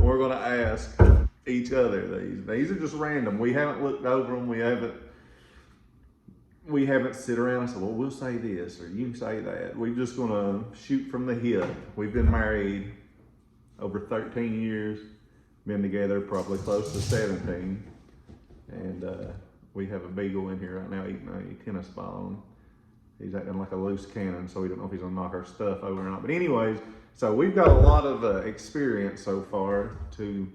we're going to ask each other these. These are just random. We haven't looked over them. We haven't sit around and said, well, we'll say this or you can say that. We're just going to shoot from the hip. We've been married over 13 years, been together probably close to 17. And we have a beagle in here right now eating a tennis ball. He's acting like a loose cannon, so we don't know if he's gonna knock our stuff over or not. But anyways, so we've got a lot of experience so far to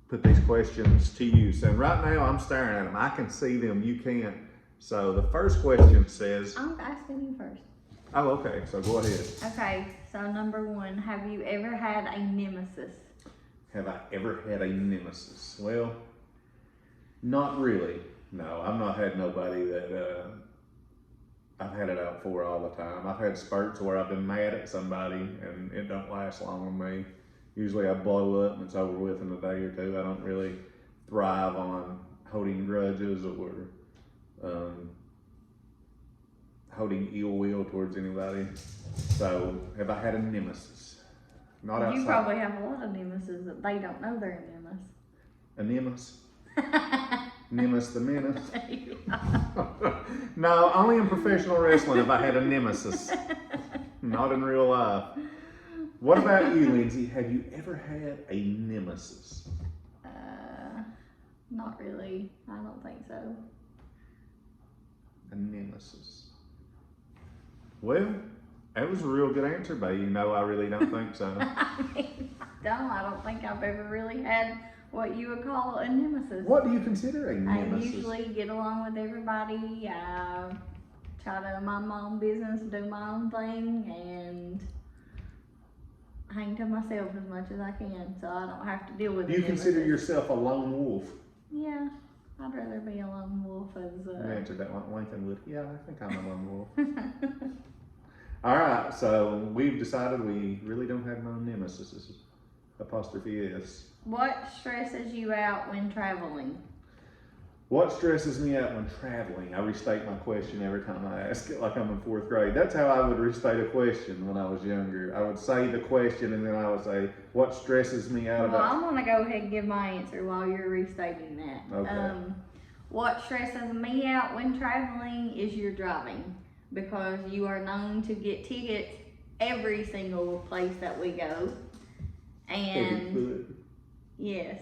put these questions to use. And right now I'm staring at them. I can see them, you can't. So the first question says... I'm asking you first. Oh, okay, so go ahead. Okay, so number one, have you ever had a nemesis? Have I ever had a nemesis? Well, not really. No, I've not had nobody that I've had it out for all the time. I've had spurts where I've been mad at somebody and it don't last long on me. Usually I blow up and it's over with in a day or two. I don't really thrive on holding grudges or holding ill will towards anybody. So have I had a nemesis? Not outside. You probably have a lot of nemesis that they don't know they're a nemesis. A nemesis? Nemesis the menace? No, only in professional wrestling have I had a nemesis. Not in real life. What about you, Lindsay? Have you ever had a nemesis? Not really. I don't think so. A nemesis. Well, that was a real good answer, but you know I really don't think so. I don't think I've ever really had what you would call a nemesis. What do you consider a nemesis? I usually get along with everybody. I try to mind my own business, do my own thing, and hang to myself as much as I can, so I don't have to deal with it. You consider yourself a lone wolf? Yeah, I'd rather be a lone wolf as You answered that like Lincoln would. Yeah, I think I'm a lone wolf. All right, so we've decided we really don't have no nemesis. Apostrophe S. What stresses you out when traveling? What stresses me out when traveling? I restate my question every time I ask it like I'm in 4th grade. That's how I would restate a question when I was younger. I would say the question and then I would say, what stresses me out Well, about... I'm going to go ahead and give my answer while you're restating that. Okay. What stresses me out when traveling is your driving, because you are known to get tickets every single place that we go. And yes,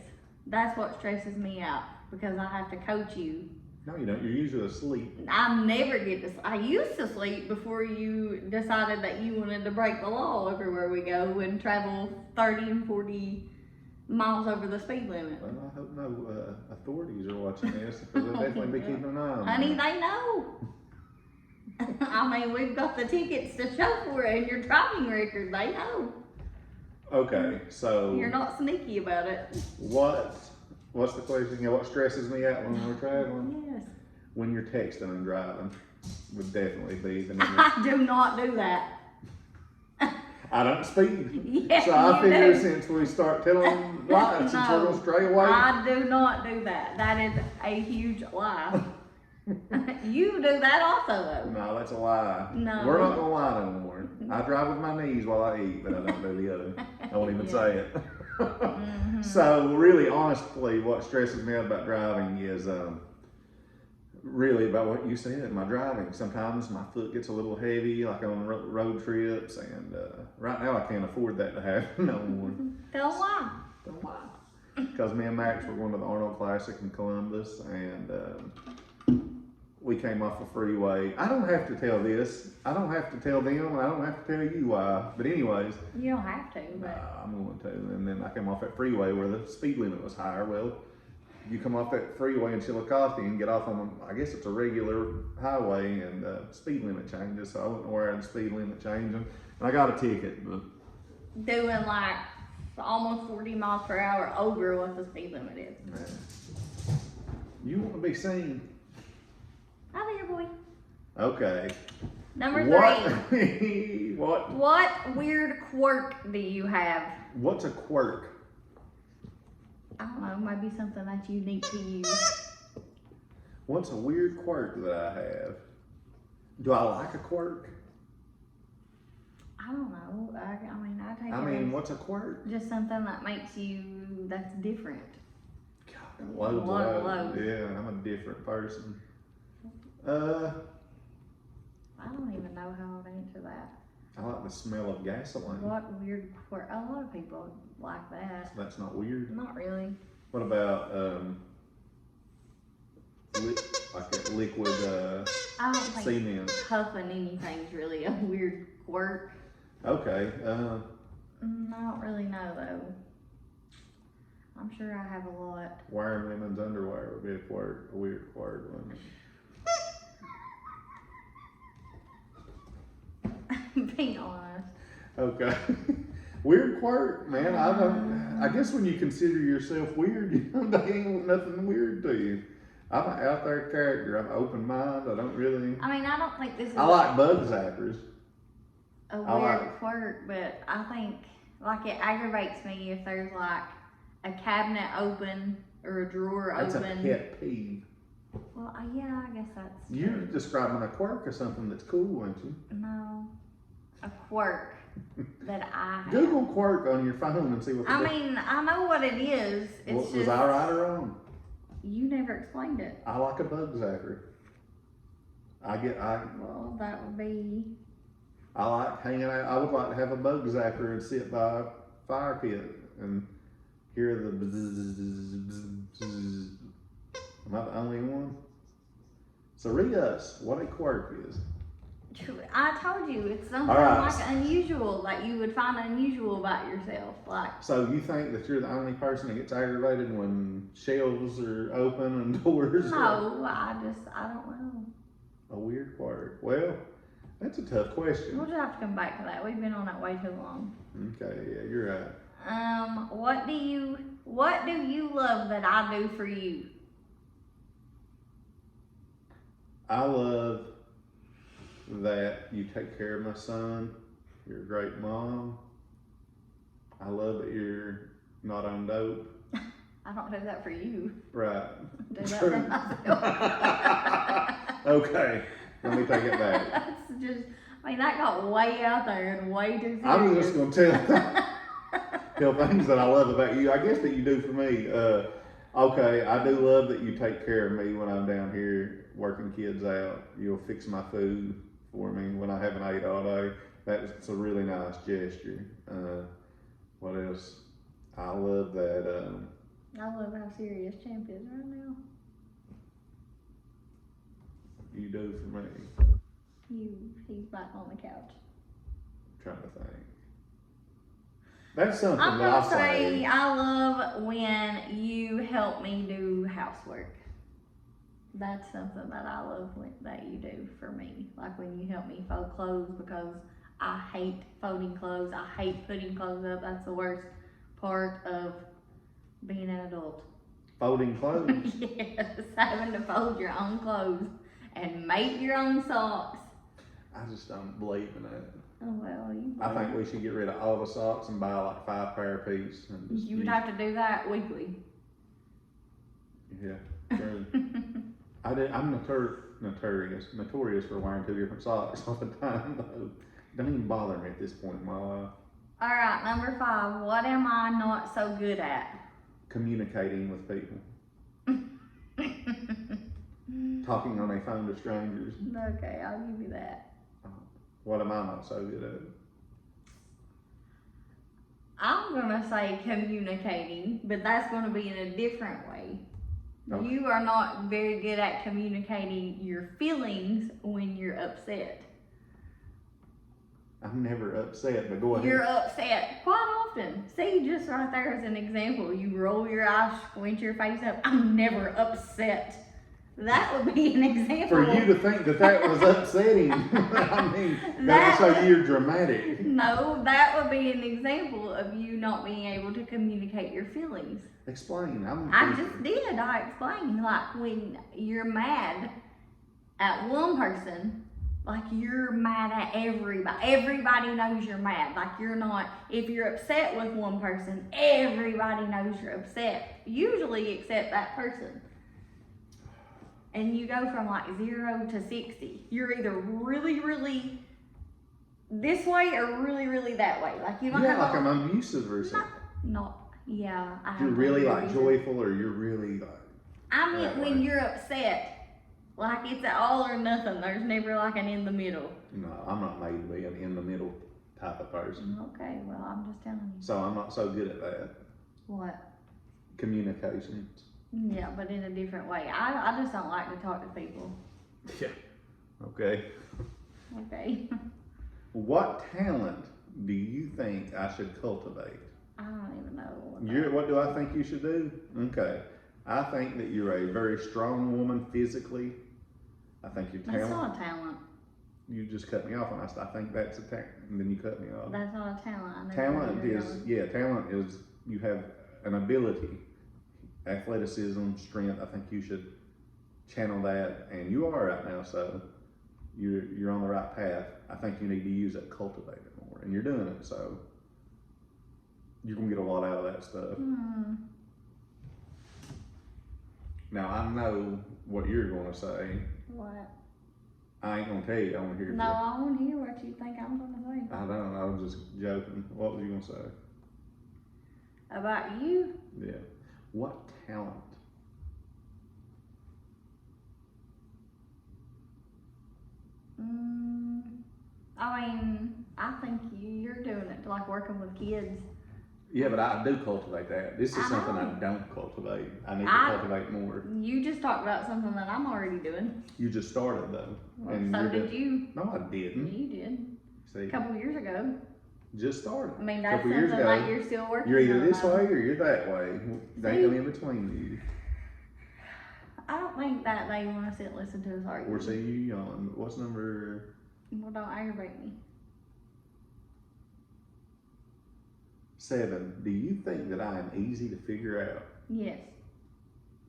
that's what stresses me out, because I have to coach you. No, you don't. You're usually asleep. I never get to. I used to sleep before you decided that you wanted to break the law everywhere we go and travel 30 and 40 miles over the speed limit. Well, I hope no authorities are watching this, because they'll definitely be keeping an eye on Honey, me. they know. I mean, we've got the tickets to show for it and your driving record. They know. Okay, so... You're not sneaky about it. What's the question? Yeah, what stresses me out when we're traveling? Yes. When you're texting and driving would definitely be the I do not do that. I don't speak. Yes, so I figure do. Since we start telling lies, since we're going to stray away. I do not do that. That is a huge lie. You do that also, though. No, that's a lie. No. We're not going to lie no more. I drive with my knees while I eat, but I don't do the other. I won't even say it. So really, honestly, what stresses me out about driving is really about what you said, my driving. Sometimes my foot gets a little heavy, like on road trips, and right now I can't afford that to happen no more. Don't lie. Don't lie. Because me and Max were going to the Arnold Classic in Columbus, and we came off the freeway. I don't have to tell this. I don't have to tell them, and I don't have to tell you why. But anyways. You don't have to, but. I'm going to. And then I came off that freeway where the speed limit was higher. Well, you come off that freeway in Chillicothe and get off on, I guess it's a regular highway, and speed limit changes. So I wasn't aware of the speed limit changing. And I got a ticket. But doing like almost 40 miles per hour over what the speed limit is. Man, you want to be seen. Out of here, boy. Okay. Number 3. What weird quirk do you have? What's a quirk? I don't know, maybe something that's unique to you. What's a weird quirk that I have? Do I like a quirk? I don't know. I mean, I take I it mean, as what's a quirk? just something that makes you, that's different. God, Loads. Yeah, I'm a different person. I don't even know how to answer that. I like the smell of gasoline. What weird quirk? A lot of people like that. So that's not weird. Not really. What about like a liquid I don't think cement? puffing anything's really a weird quirk. Okay. I don't really know though. I'm sure I have a lot. Wearing women's underwear would be a weird quirk, wouldn't it? Being honest. Okay. Weird quirk, man. I guess when you consider yourself weird, you know, there ain't nothing weird to you. I'm an out there character. I'm open minded. I don't really. I mean, I don't think this is I like bug zappers. a I weird like- quirk, but I think like it aggravates me if there's like a cabinet open or a drawer That's open. a pet peeve. Well, yeah, I guess that's You're true. describing a quirk or something that's cool, aren't you? No, a quirk that I have. Google quirk on your phone and see what. I mean, I know what it is. It's was just I right or wrong? you never explained it. I like a bug zapper. Well, that would be. I like hanging out. I would like to have a bug zapper and sit by a fire pit and hear the bzzz. Am I the only one? So read us what a quirk is. I told you it's something All right. like unusual that you would find unusual about yourself. Like, So you think that you're the only person that gets aggravated when shelves are open and doors? no, I don't know. A weird quirk. Well, that's a tough question. We'll just have to come back to that. We've been on that way too long. Okay, yeah, you're right. What do you love that I do for you? I love that you take care of my son. You're a great mom. I love that you're not on dope. I don't do that for you. Right. I do that True. for myself. Okay, let me take it back. That's just, I mean, that got way out there and way too serious. I was just gonna tell things that I love about you. I guess that you do for me. Okay, I do love that you take care of me when I'm down here working kids out. You'll fix my food for me when I haven't ate all day. That's a really nice gesture. What else? I love that. I love how serious Champ is right now. You do for me. He's back on the couch. Trying to think. That's something I'm that I'll gonna say say. I love when you help me do housework. That's something that I love that you do for me. Like when you help me fold clothes, because I hate folding clothes. I hate putting clothes up. That's the worst part of being an adult. Folding clothes. Yes, having to fold your own clothes and make your own socks. I just don't believe in that. Oh well, I think we should get rid of all the socks and buy like 5 pair apiece. And just you would have to do that weekly. Yeah, true. I'm notorious for wearing 2 different socks all the time though. Don't even bother me at this point in my life. All right, number 5. What am I not so good at? Communicating with people. Talking on a phone to strangers. Okay, I'll give you that. What am I not so good at? I'm gonna say communicating, but that's gonna be in a different way. Okay. You are not very good at communicating your feelings when you're upset. I'm never upset, but go ahead. You're upset quite often. See, just right there as an example. You roll your eyes, squint your face up. I'm never upset. That would be an example. For you to think that was upsetting, I mean, that would show you're dramatic. No, that would be an example of you not being able to communicate your feelings. Explain. I just did. I explained, like when you're mad at one person, like you're mad at everybody. Everybody knows you're mad. Like you're not, if you're upset with one person, everybody knows you're upset. Usually except that person. And you go from like 0 to 60. You're either really, really this way or really, really that way. Like you don't Yeah, have like to, I'm abusive or something. yeah. I have You're to really agree like with joyful, or you're really like. I meant that when way. you're upset. Like it's an all or nothing. There's never like an in the middle. No, I'm not made to be an in the middle type of person. Okay, well I'm just telling you. So I'm not so good at that. What? Communications. Yeah, but in a different way. I just don't like to talk to people. Yeah. Okay. Okay. What talent do you think I should cultivate? I don't even know. What do I think you should do? Okay. I think that you're a very strong woman physically. I think your That's talent. not a talent. You just cut me off, and I think that's a talent, and then you cut me off. That's not a talent. I never Talent knew you were is, going. yeah, talent is you have an ability, athleticism, strength. I think you should channel that, and you are right now, so you're on the right path. I think you need to use it, cultivate it more, and you're doing it, so you're gonna get a lot out of that stuff. Now I know what you're gonna say. What? I ain't gonna tell you. I want to hear. No, I want to hear what you think I'm gonna say. I don't. I was just joking. What was you gonna say? About you? Yeah. What talent? I mean, I think you're doing it like working with kids. Yeah, but I do cultivate that. This is I something know. I don't cultivate. I need to I- cultivate more. You just talked about something that I'm already doing. You just started though. Well, And so you're did you. No, I didn't. You did. See, A couple years ago. just started. I mean, that's Couple years something ago, like you're still working You're either on, this though. way or you're that way. They ain't See? gonna in between you. I don't think that they want to sit and listen to us argue. Or see you yawn. What's number? Well, don't aggravate me. 7. Do you think that I am easy to figure out? Yes.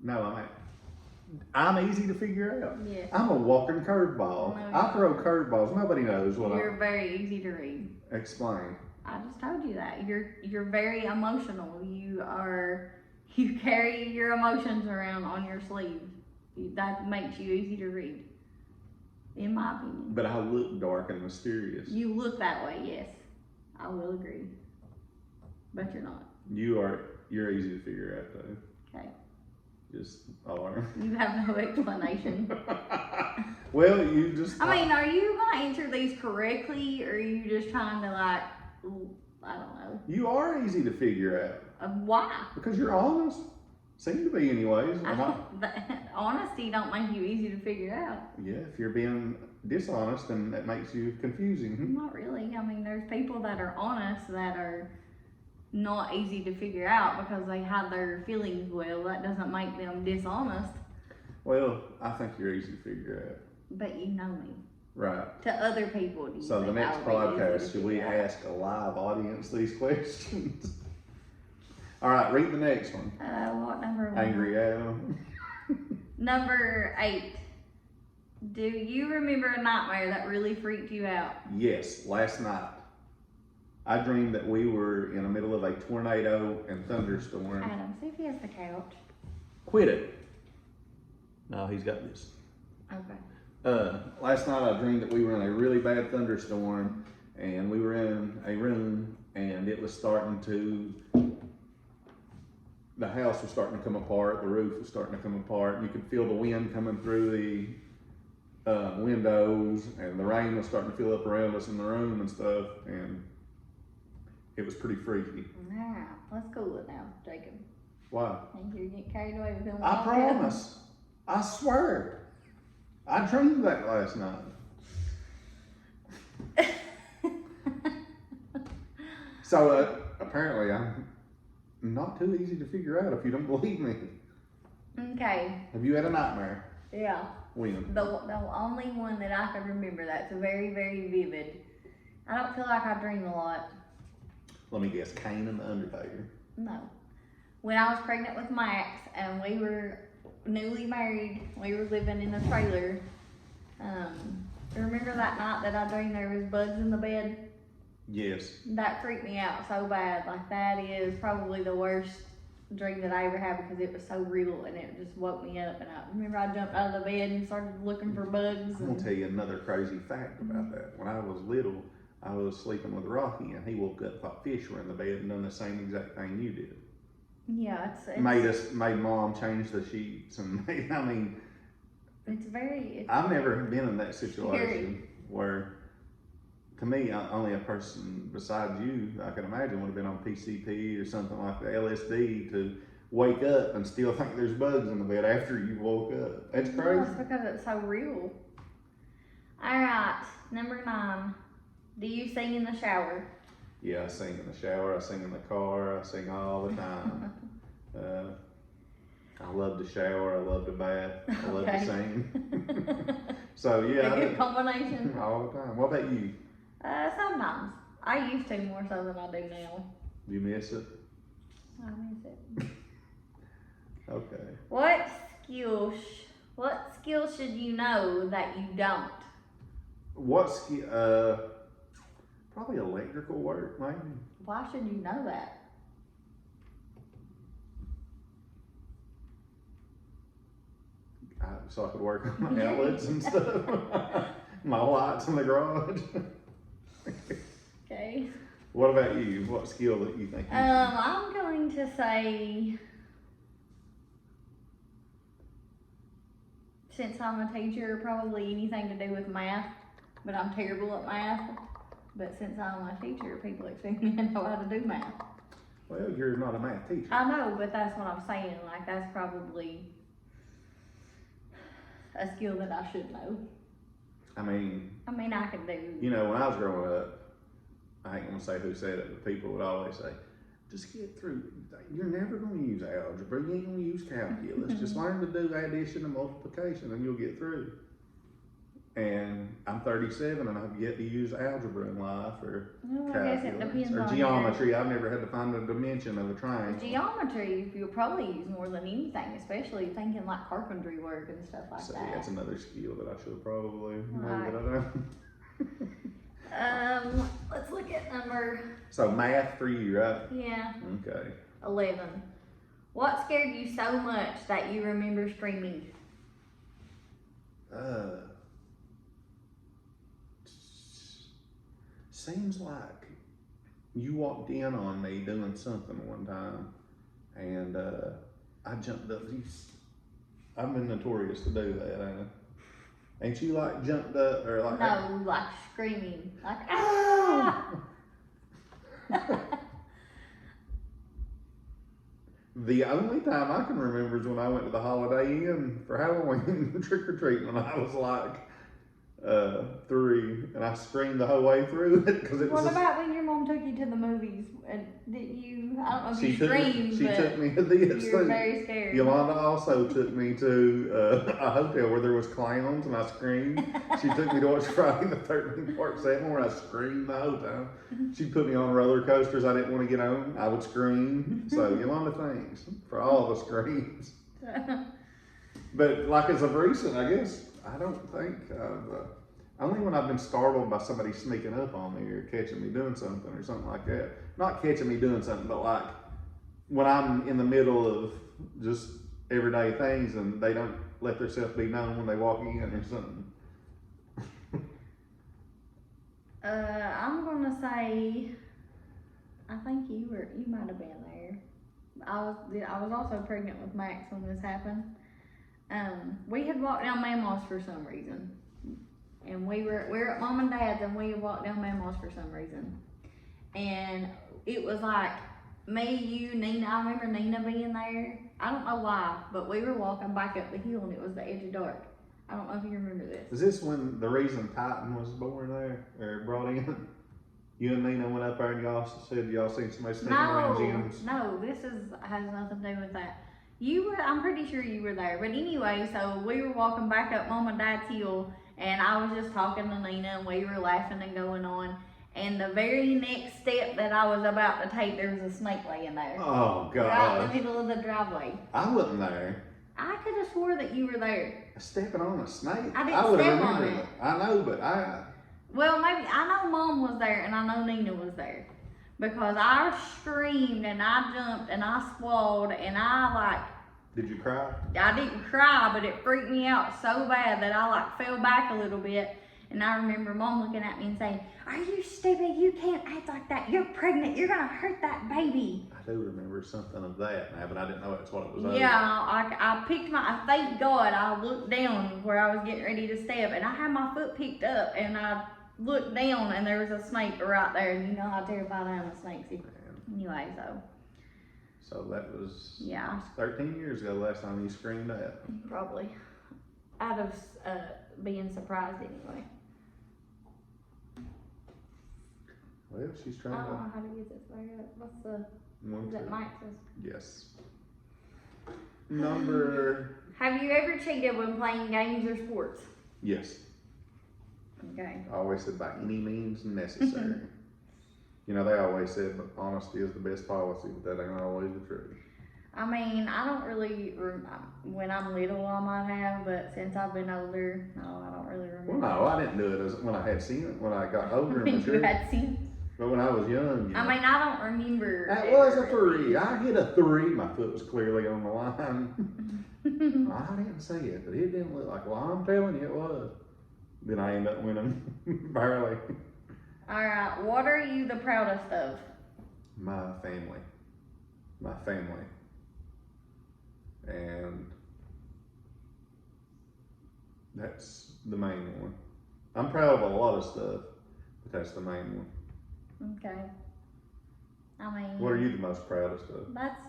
No, I'm easy to figure out. Yes. I'm a walking curveball. No, I you're throw not. curveballs. Nobody knows what You're very easy to read. I explain. I just told you that. You're very emotional. You carry your emotions around on your sleeve. That makes you easy to read. In my opinion. But I look dark and mysterious. You look that way, yes. I will agree. But you're not. You're easy to figure out though. Okay. Just are. You have no explanation. Well, you just. I mean, are you gonna answer these correctly, or are you just trying to like, I don't know. You are easy to figure out Why? because you're honest. Seem to be, anyways. Honesty don't make you easy to figure out. Yeah, if you're being dishonest, then that makes you confusing. Not really. I mean, there's people that are honest that are not easy to figure out because they hide their feelings well. That doesn't make them dishonest. Well, I think you're easy to figure out. But you know me. Right. To other people, do you So the think next I would be easy to podcast, should we figure out? ask a live audience these questions? All right, read the next one. What number? was Angry Adam. Number 8. Do you remember a nightmare that really freaked you out? Yes, last night. I dreamed that we were in the middle of a tornado and thunderstorm. Adam, see if he has the couch. Quit it. No, he's got this. Okay. Last night I dreamed that we were in a really bad thunderstorm and we were in a room and it was the house was starting to come apart, the roof was starting to come apart, and you could feel the wind coming through the windows, and the rain was starting to fill up around us in the room and stuff, and it was pretty freaky. Now, let's cool it now, Jacob. Why? And you get carried away with him. I promise. I swear. I dreamed that last night. So apparently I'm not too easy to figure out if you don't believe me. Okay. Have you had a nightmare? Yeah. When? The only one that I can remember that's very, very vivid. I don't feel like I dream a lot. Let me guess, Cain and the Undertaker. No. When I was pregnant with Max and we were newly married, we were living in a trailer. Remember that night that I dreamed there was bugs in the bed? Yes. That freaked me out so bad. Like, that is probably the worst dream that I ever had because it was so real and it just woke me up. And I remember I jumped out of the bed and started looking for bugs. I'm gonna tell you another crazy fact about that. When I was little, I was sleeping with Rocky, and he woke up, thought fish were in the bed, and done the same exact thing you did. Yeah, Made mom change the sheets, and it's I've never been in that situation scary. where, to me, only a person besides you, I can imagine, would have been on PCP or something like the LSD to wake up and still think there's bugs in the bed after you woke up. That's crazy. Well, it's because it's so real. Alright, number 9. Do you sing in the shower? Yeah, I sing in the shower, I sing in the car, I sing all the time. I love to shower, I love to bath, I love to sing. So yeah, A good combination. all the time. What about you? Sometimes. I used to more so than I do now. Do you miss it? I miss it. Okay. What skill should you know that you don't? What skill? Probably electrical work, maybe. Why should you know that? So I could work on my outlets and stuff. My lights in the garage. Okay. What about you? What skill that you think? I'm going to say, since I'm a teacher, probably anything to do with math, but I'm terrible at math. But since I'm a teacher, people expect me to know how to do math. Well, you're not a math teacher. I know, but that's what I'm saying. Like, that's probably a skill that I should know. I mean, I can do. you know, when I was growing up, I ain't gonna say who said it, but people would always say, just get through. You're never gonna use algebra. You ain't gonna use calculus. Just learn to do addition and multiplication and you'll get through. And I'm 37 and I've yet to use algebra in life or Well, I guess it calculus depends or on geometry. I've never had to find the dimension of a triangle. Geometry, you'll probably use more than anything, especially thinking like carpentry work and stuff like So that. that's another skill that I should probably know Right. that I don't. Let's look at number, So math for you, right? yeah, Okay. 11. What scared you so much that you remember screaming? Seems like you walked in on me doing something one time, and I jumped up. I've been notorious to do that, ain't you? Like jumped up or like? No, like screaming, like ah! The only time I can remember is when I went to the Holiday Inn for Halloween trick or treat when I was like 3, and I screamed the whole way through it because it was. What about when your mom took you to the movies and did you? I don't know if you screamed, She but took me to this you were thing. very scared. Yolanda also took me to a hotel where there was clowns, and I screamed. She took me to watch Friday the 13th Part 7 where I screamed the whole time. She put me on roller coasters I didn't want to get on. I would scream. So Yolanda, thanks for all the screams. But like as of recent, I guess, I don't think I've, only when I've been startled by somebody sneaking up on me or catching me doing something or something like that. Not catching me doing something, but like when I'm in the middle of just everyday things and they don't let themselves be known when they walk in or something. I'm gonna say, I think you might have been there. I was also pregnant with Max when this happened. We had walked down Mammoth for some reason. And we were at Mom and Dad's and we had walked down Mammoth for some reason. And it was like me, you, Nina. I remember Nina being there. I don't know why, but we were walking back up the hill and it was the edge of dark. I don't know if you remember this. Is this when the reason Titan was born there or brought in? You and Nina went up there and y'all said y'all seen somebody sneaking around gyms? No, this has nothing to do with that. I'm pretty sure you were there. But anyway, so we were walking back up Mom and Dad's hill and I was just talking to Nina and we were laughing and going on. And the very next step that I was about to take, there was a snake laying there. Oh, God. Right in the middle of the driveway. I wasn't there. I could have swore that you were there. Stepping on a snake? I didn't would've step on remembered it. I know, but Well, maybe, I know Mom was there and I know Nina was there. Because I screamed and I jumped and I squalled and Did you cry? I didn't cry, but it freaked me out so bad that I fell back a little bit. And I remember Mom looking at me and saying, "Are you stupid? You can't act like that. You're pregnant. You're gonna hurt that baby." I do remember something of that now, but I didn't know that's what it was. Yeah, I picked thank God I looked down where I was getting ready to step, and I had my foot picked up, and I looked down, and there was a snake right there, and you know how terrified I am of snakes. Anyway, So that was yeah, 13 years ago the last time you screamed at. probably out of being surprised anyway. Well, she's trying I don't to. know how to get this back up. What's the, is that Max's? Yes. Number. Have you ever cheated when playing games or sports? Yes. Okay. I always said by any means necessary. You know, they always said, but honesty is the best policy, but that ain't always the truth. I mean, I don't really, when I'm little I might have, but since I've been older, no, I don't really remember. Well, no, I didn't do it when I had seen it, when I got older and mature. You had seen. But when I was young, you know, I mean, I don't remember. that was a 3. I hit a 3. My foot was clearly on the line. I didn't see it, but it didn't look like. Well, I'm telling you, it was. Then I ended up winning barely. All right, what are you the proudest of? My family. My family. And that's the main one. I'm proud of a lot of stuff, but that's the main one. Okay. I mean. What are you the most proudest of? That's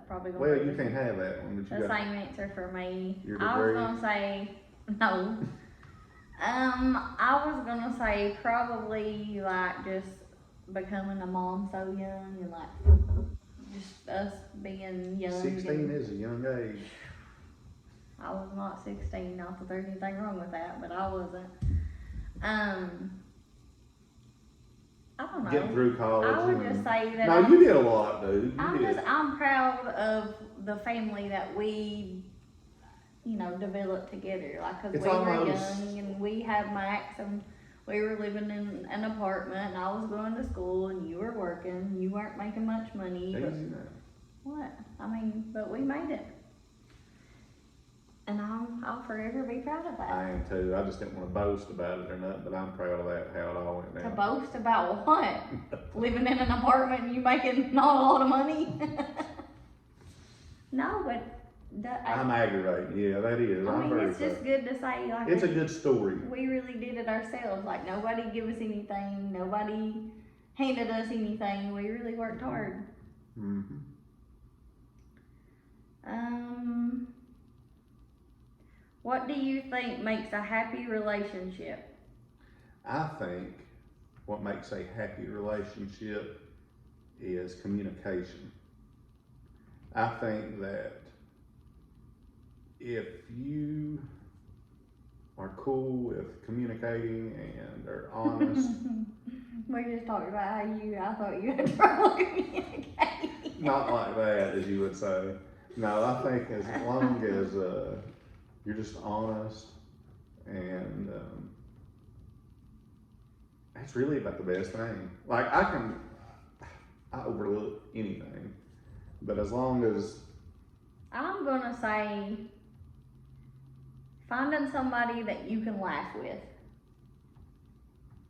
probably going Well, to be you can't have that one, but you the got. same answer for me. Your I was degree? gonna say no. I was gonna say probably like just becoming a mom so young and like just us being young. 16 is a young age. I was not 16, not that there's anything wrong with that, but I wasn't. I don't know. Getting through college. I would just say that. No, you did a lot, dude. I'm proud of the family that we, developed together. Like, cause we were young and we had Max and we were living in an apartment and I was going to school and you were working. You weren't making much money. Easy But now. what? I mean, but we made it. And I'll forever be proud of that. I am too. I just didn't want to boast about it or nothing, but I'm proud of that, how it all went To down. boast about what? Living in an apartment and you making not a lot of money? No, but I'm aggravated. Yeah, that is. I I'm mean, very it's just proud. good to say, like, It's a good story. we really did it ourselves. Like, nobody give us anything. Nobody handed us anything. We really worked hard. Mm-hmm. What do you think makes a happy relationship? I think what makes a happy relationship is communication. I think that if you are cool with communicating and are honest, We just talked about how I thought you had trouble communicating. not like that, as you would say. No, I think as long as you're just honest and that's really about the best thing. Like I overlook anything, but as long as I'm gonna say finding somebody that you can laugh with.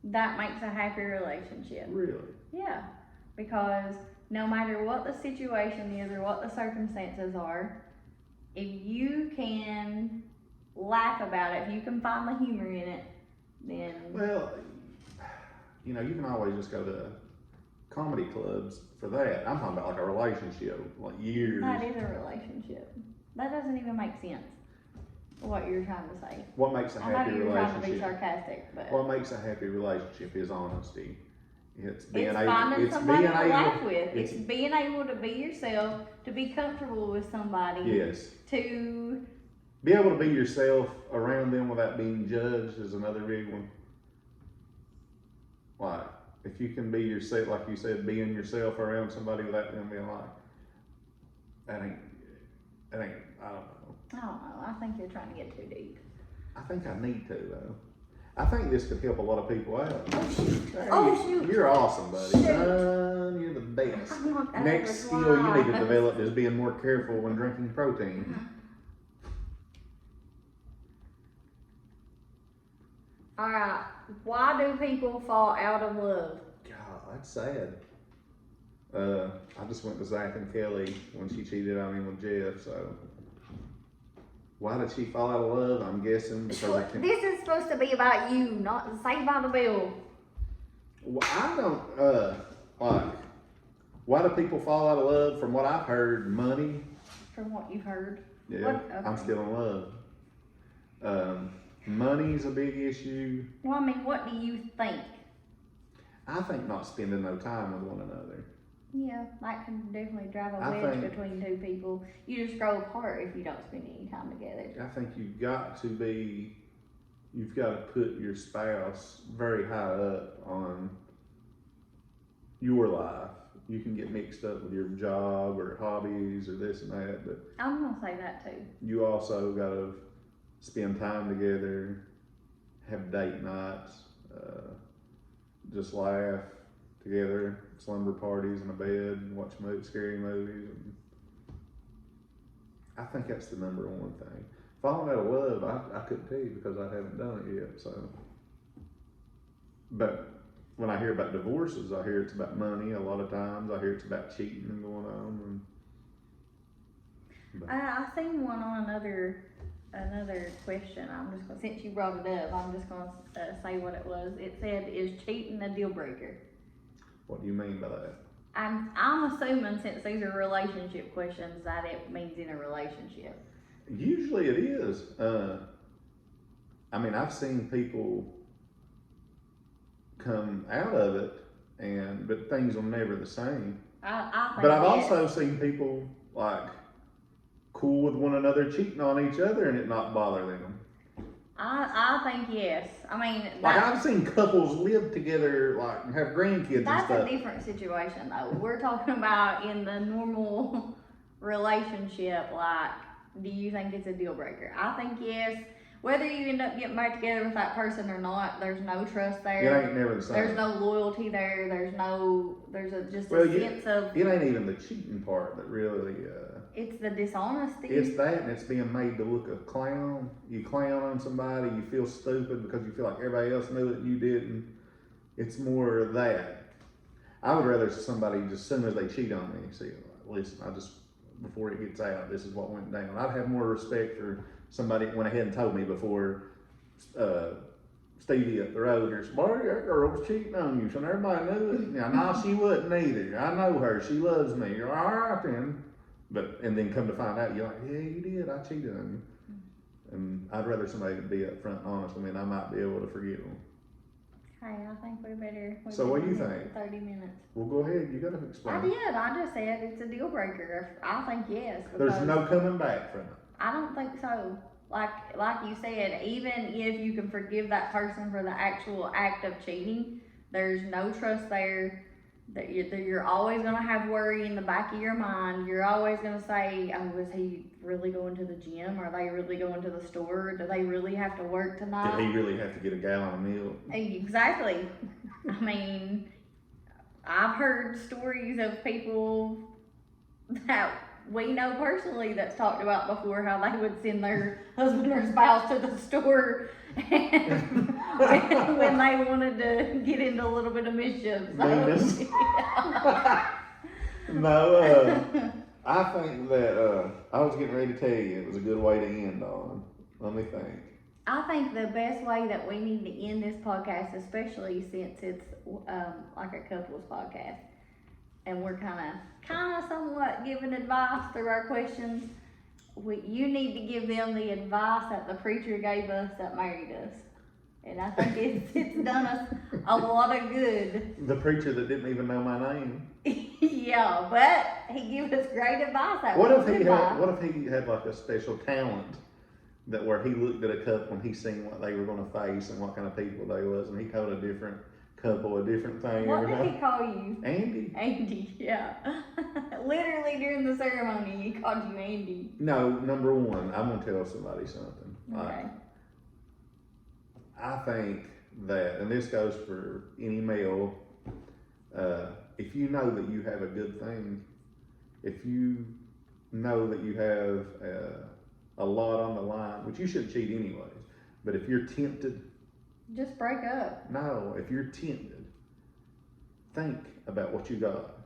That makes a happy relationship. really, Yeah, because no matter what the situation is or what the circumstances are, if you can laugh about it, if you can find the humor in it, then well, you can always just go to comedy clubs for that. I'm talking about like a relationship, like years. that is a relationship. That doesn't even make sense, what you're trying to say. What makes a I know happy you're trying to be relationship? sarcastic, but What makes a happy relationship is honesty. It's being it's able. finding It's somebody being to able. laugh with. It's It's being able to be yourself, to be comfortable with somebody, yes. to Be able to be yourself around them without being judged is another big one. Like, if you can be yourself, like you said, being yourself around somebody without them being like, that ain't, I don't know. I don't know. I think you're trying to get too deep. I think I need to, though. I think this could help a lot of people out. Oh shoot! Hey, Oh shoot! You're awesome, buddy. Shoot. Son, you're the best. I'm not that Next skill you need to develop is being more careful when drinking protein. Alright, why do people fall out of love? God, that's sad. I just went to Zach and Kelly when she cheated on him with Jeff, so. Why did she fall out of love? I'm guessing because I can't. This is supposed to be about you, not Saved by the Bell. Well, I don't, like, why do people fall out of love? From what I've heard, money. From what you've heard. Yeah, What? Okay. I'm still in love. Money's a big issue. Well, I mean, what do you think? I think not spending no time with one another. Yeah, that can definitely drive a I wedge think- between two people. You just grow apart if you don't spend any time together. I think you've got to put your spouse very high up on your life. You can get mixed up with your job or hobbies or this and that, but I'm gonna say that too. you also got to spend time together, have date nights, just laugh together, slumber parties in a bed, watch scary movies. And I think that's the number one thing. Falling out of love, I couldn't tell you because I haven't done it yet. So, but when I hear about divorces, I hear it's about money. A lot of times, I hear it's about cheating and going on. I seen one on another question. I'm just gonna, since you brought it up, I'm just gonna say what it was. It said, "Is cheating a deal breaker?" What do you mean by that? I'm assuming, since these are relationship questions, that it means in a relationship. Usually it is. I mean, I've seen people come out of it, but things are never the same. I think But I've yes. also seen people like cool with one another, cheating on each other, and it not bother them. I think yes. I mean, Like I've seen couples live together, like and have grandkids and that's stuff. a different situation though. We're talking about in the normal relationship. Like, do you think it's a deal breaker? I think yes. Whether you end up getting back together with that person or not, there's no trust It there. ain't never the same. There's no loyalty there. There's just Well, a yeah. sense of, It ain't even the cheating part that really. it's the dishonesty. It's that, and it's being made to look a clown. You clown on somebody, you feel stupid because you feel like everybody else knew it and you didn't. It's more of that. I would rather somebody just as soon as they cheat on me, say, listen, before it gets out, this is what went down. I'd have more respect for somebody that went ahead and told me before Stevie up the road here, boy, that girl was cheating on you, so everybody knew it. Now, no, she wasn't either. I know her, she loves me. All right then. And then come to find out, you're like, yeah, you did, I cheated on you. And I'd rather somebody be upfront and honest with me, and I might be able to forgive them. Hey, I think we better. So what do you for think? 30 minutes. Well, go ahead, you gotta explain. I did. I just said it's a deal breaker. I think yes. There's because no coming back from it. I don't think so. Like you said, even if you can forgive that person for the actual act of cheating, there's no trust there. That you're always gonna have worry in the back of your mind. You're always gonna say, "Oh, was he really going to the gym? Are they really going to the store? Do they really have to work tonight?" Did he really have to get a gallon of milk? Exactly. I mean, I've heard stories of people that we know personally that's talked about before how they would send their husband or spouse to the store and when they wanted to get into a little bit of mischief. Meanness. No, I think that I was getting ready to tell you it was a good way to end on. Let me think. I think the best way that we need to end this podcast, especially since it's like a couples podcast, and we're kind of somewhat giving advice through our questions. You need to give them the advice that the preacher gave us that married us, and I think it's done us a lot of good. The preacher that didn't even know my name. Yeah, but he gave us great advice. What if he had like a special talent that where he looked at a couple and he seen what they were going to face and what kind of people they was, and he told a different couple a different thing. What did he call you? Andy. Andy, yeah. Literally during the ceremony, he called you Andy. No, number one, I'm gonna tell somebody something. Okay. I think that, and this goes for any male, if you know that you have a good thing, if you know that you have a lot on the line, which you shouldn't cheat anyways, but if you're tempted Just break up. No, if you're tempted, think about what you got.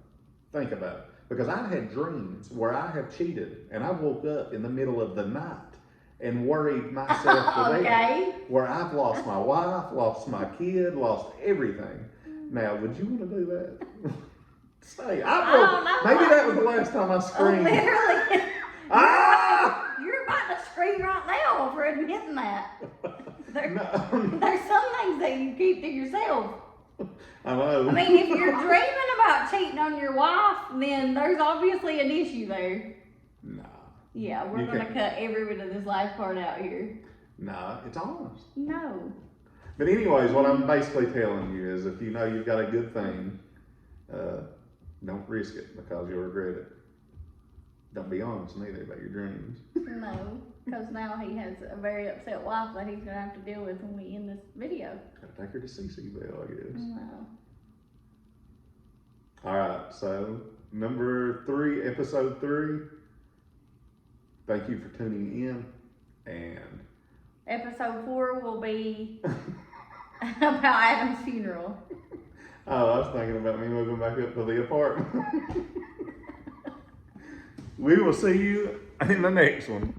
Think about it. Because I've had dreams where I have cheated and I woke up in the middle of the night and worried myself to death. Where I've lost my wife, lost my kid, lost everything. Now, would you want to do that? Say, I don't know. Maybe that was the last time I screamed. Literally. Ah! You're about to scream right now for admitting that. No. There's some things that you keep to yourself. I know. I mean, if you're dreaming about cheating on your wife, then there's obviously an issue there. Nah. Yeah, we're going to cut every bit of this last part out here. Nah, it's honest. No. But anyways, what I'm basically telling you is if you know you've got a good thing, don't risk it because you'll regret it. Don't be honest neither about your dreams. No, because now he has a very upset wife that he's going to have to deal with when we end this video. Gotta take her to CC Bell, I guess. No. Alright, so number 3, episode 3. Thank you for tuning in. And Episode 4 will be about Adam's funeral. oh, I was thinking about me moving back up to the apartment. We will see you in the next one.